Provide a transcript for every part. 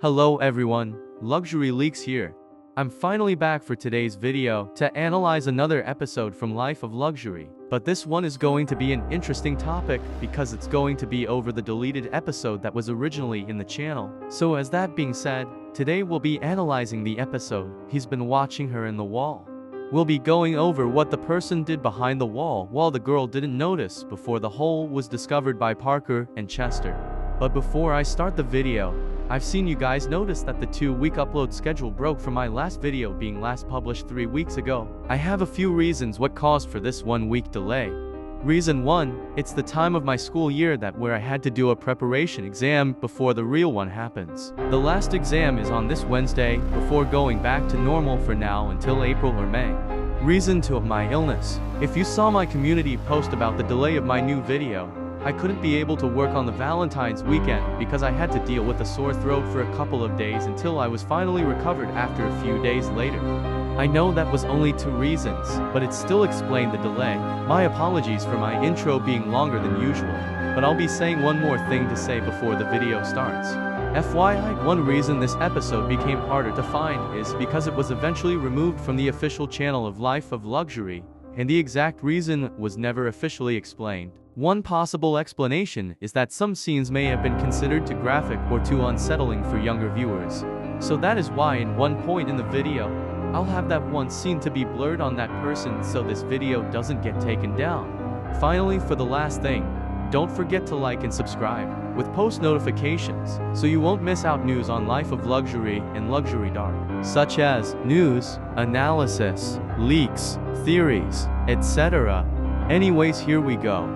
Hello everyone, Luxury Leaks here. I'm finally back for today's video to analyze another episode from Life of Luxury. But this one is going to be an interesting topic because it's going to be over the deleted episode that was originally in the channel. So as that being said, today we'll be analyzing the episode, He's Been Watching Her in the Wall. We'll be going over what the person did behind the wall while the girl didn't notice before the hole was discovered by Parker and Chester. But before I start the video, I've seen you guys notice that the 2-week upload schedule broke from my last video being last published 3 weeks ago. I have a few reasons what caused for this 1-week delay. Reason 1, it's the time of my school year where I had to do a preparation exam before the real one happens. The last exam is on this Wednesday before going back to normal for now until April or May. Reason 2 of my illness. If you saw my community post about the delay of my new video, I couldn't be able to work on the Valentine's weekend because I had to deal with a sore throat for a couple of days until I was finally recovered after a few days later. I know that was only 2 reasons, but it still explained the delay. My apologies for my intro being longer than usual, but I'll be saying one more thing to say before the video starts. FYI, one reason this episode became harder to find is because it was eventually removed from the official channel of Life of Luxury, and the exact reason was never officially explained. One possible explanation is that some scenes may have been considered too graphic or too unsettling for younger viewers. So that is why in one point in the video, I'll have that one scene to be blurred on that person so this video doesn't get taken down. Finally, for the last thing, don't forget to like and subscribe with post notifications so you won't miss out news on Life of Luxury and Luxury Dark, such as news, analysis, leaks, theories, etc. Anyways, here we go.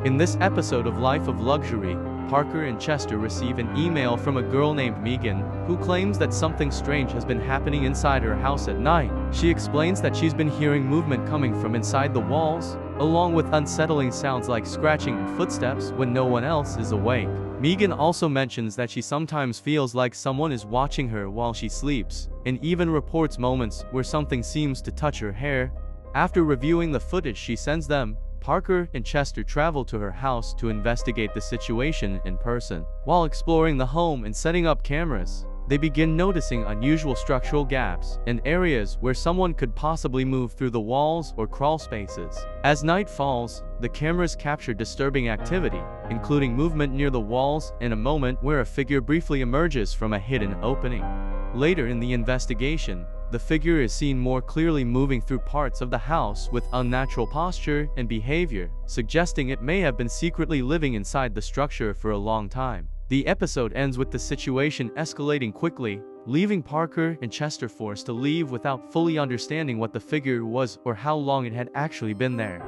In this episode of Life of Luxury, Parker and Chester receive an email from a girl named Megan, who claims that something strange has been happening inside her house at night. She explains that she's been hearing movement coming from inside the walls, along with unsettling sounds like scratching and footsteps when no one else is awake. Megan also mentions that she sometimes feels like someone is watching her while she sleeps, and even reports moments where something seems to touch her hair. After reviewing the footage she sends them, Parker and Chester travel to her house to investigate the situation in person. While exploring the home and setting up cameras, they begin noticing unusual structural gaps and areas where someone could possibly move through the walls or crawl spaces. As night falls, the cameras capture disturbing activity, including movement near the walls and a moment where a figure briefly emerges from a hidden opening. Later in the investigation, the figure is seen more clearly moving through parts of the house with unnatural posture and behavior, suggesting it may have been secretly living inside the structure for a long time. The episode ends with the situation escalating quickly, leaving Parker and Chester forced to leave without fully understanding what the figure was or how long it had actually been there.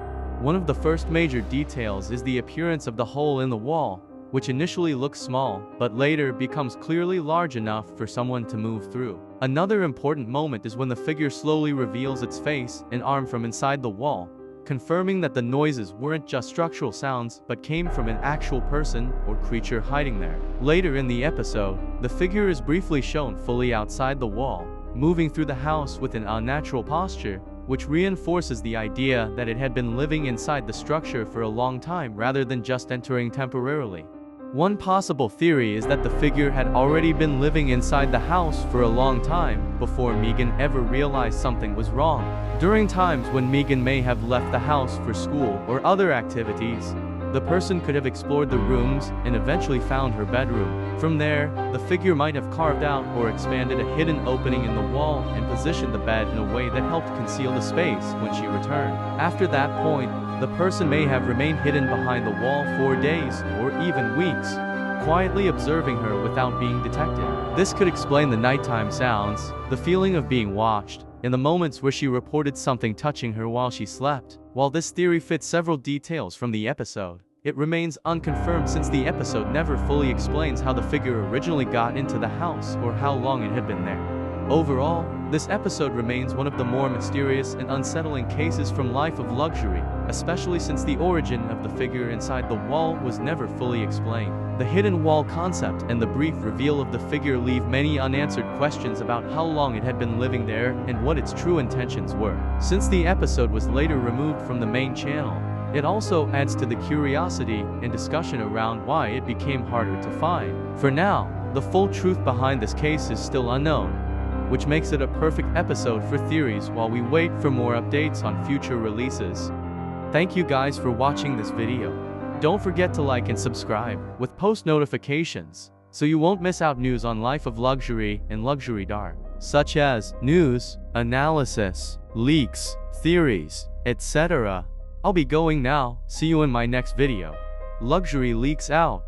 One of the first major details is the appearance of the hole in the wall, which initially looks small, but later becomes clearly large enough for someone to move through. Another important moment is when the figure slowly reveals its face and arm from inside the wall, confirming that the noises weren't just structural sounds but came from an actual person or creature hiding there. Later in the episode, the figure is briefly shown fully outside the wall, moving through the house with an unnatural posture, which reinforces the idea that it had been living inside the structure for a long time rather than just entering temporarily. One possible theory is that the figure had already been living inside the house for a long time before Megan ever realized something was wrong. During times when Megan may have left the house for school or other activities, the person could have explored the rooms and eventually found her bedroom. From there, the figure might have carved out or expanded a hidden opening in the wall and positioned the bed in a way that helped conceal the space when she returned. After that point, the person may have remained hidden behind the wall for days or even weeks, quietly observing her without being detected. This could explain the nighttime sounds, the feeling of being watched, and the moments where she reported something touching her while she slept. While this theory fits several details from the episode, it remains unconfirmed since the episode never fully explains how the figure originally got into the house or how long it had been there. Overall, this episode remains one of the more mysterious and unsettling cases from Life of Luxury, especially since the origin of the figure inside the wall was never fully explained. The hidden wall concept and the brief reveal of the figure leave many unanswered questions about how long it had been living there and what its true intentions were. Since the episode was later removed from the main channel, it also adds to the curiosity and discussion around why it became harder to find. For now, The full truth behind this case is still unknown, which makes it a perfect episode for theories while we wait for more updates on future releases. Thank you guys for watching this video. Don't forget to like and subscribe with post notifications so you won't miss out news on Life of Luxury and Luxury Dark, such as news, analysis, leaks, theories, etc. I'll be going now. See you in my next video. Luxury leaks out.